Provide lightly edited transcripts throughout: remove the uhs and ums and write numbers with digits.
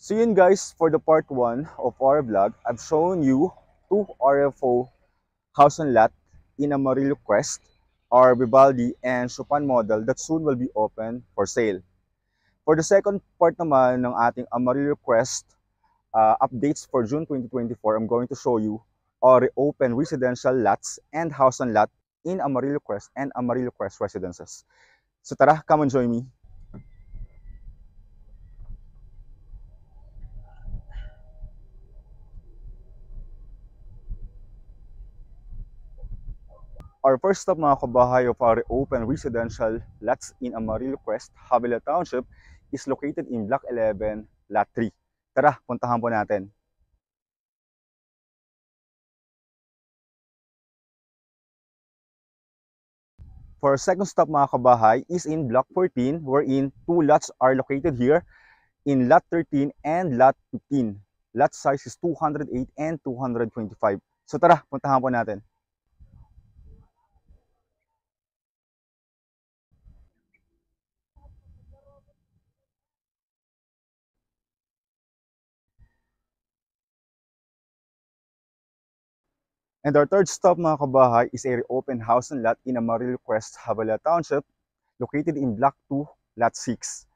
So yun guys, for the part 1 of our vlog, I've shown you 2 RFO house and lot in Amarillo Crest, our Vivaldi and Chopin model that soon will be open for sale. For the second part naman ng ating Amarillo Crest updates for June 2024, I'm going to show you our open residential lots and house and lot in Amarillo Crest and Amarillo Crest residences. So tara, come and join me. Our first stop mga kabahay of our open residential lots in Amarillo Crest, Havilah Township is located in Block 11, Lot 3. Tara, puntahan po natin. For our second stop mga kabahay is in Block 14 wherein 2 lots are located here in Lot 13 and Lot 15. Lot size is 208 and 225. So tara, puntahan po natin. And our third stop mga kabahay is a open house and lot in Amarillo Crest, Havilah Township located in Block 2, Lot 6.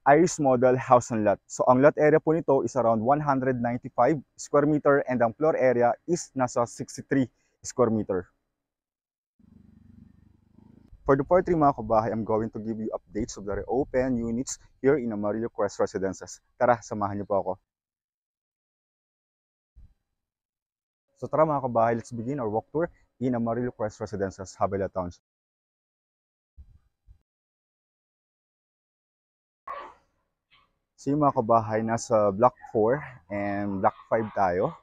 Iris model house and lot. So ang lot area po nito is around 195 square meter and ang floor area is nasa 63 square meter. For the part 3 mga kabahay, I'm going to give you updates of the reopen units here in Amarillo Crest Residences. Tara, samahan niyo po ako. So tara mga kabahay, let's begin our walk tour in Amarillo Crest Residences, Havilah Township. So yung mga kabahay, nasa Block 4 and Block 5 tayo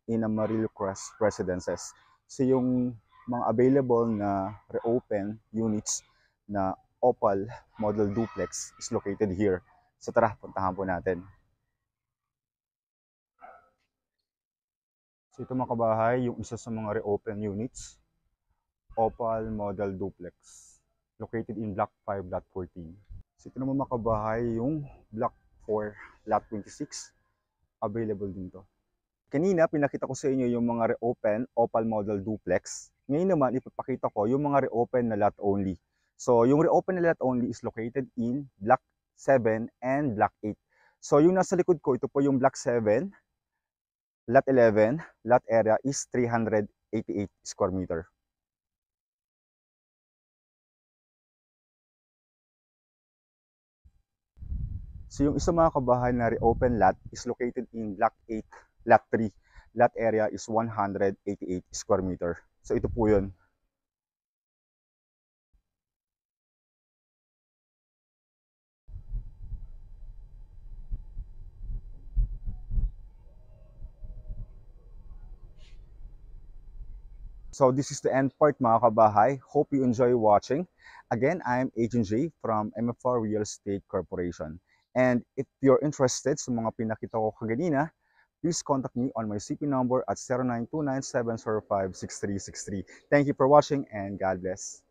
in Amarillo Crest Residences. So yung mga available na reopen units na Opal Model Duplex is located here. So tara, puntahan po natin. So ito mga kabahay, yung isa sa mga reopen units, Opal Model Duplex, located in Block 5, Lot 14. So ito naman mga kabahay, yung Block 4, Lot 26, available din to. Kanina, pinakita ko sa inyo yung mga reopen Opal Model Duplex. Ngayon naman, ipapakita ko yung mga reopen na lot only. So, yung reopen na lot only is located in Block 7 and Block 8. So, yung nasa likod ko, ito po yung Block 7, Lot 11, lot area is 388 square meter. So, yung isa mga kabahay na reopen lot is located in Block 8, Lot 3. Lot area is 188 square meter. So, ito po yun. So this is the end part mga kabahay. Hope you enjoy watching. Again, I'm Agent J from MFR Real Estate Corporation. And if you're interested sa mga pinakita ko kaganina, please contact me on my CP number at 0929-705-6363. Thank you for watching and God bless.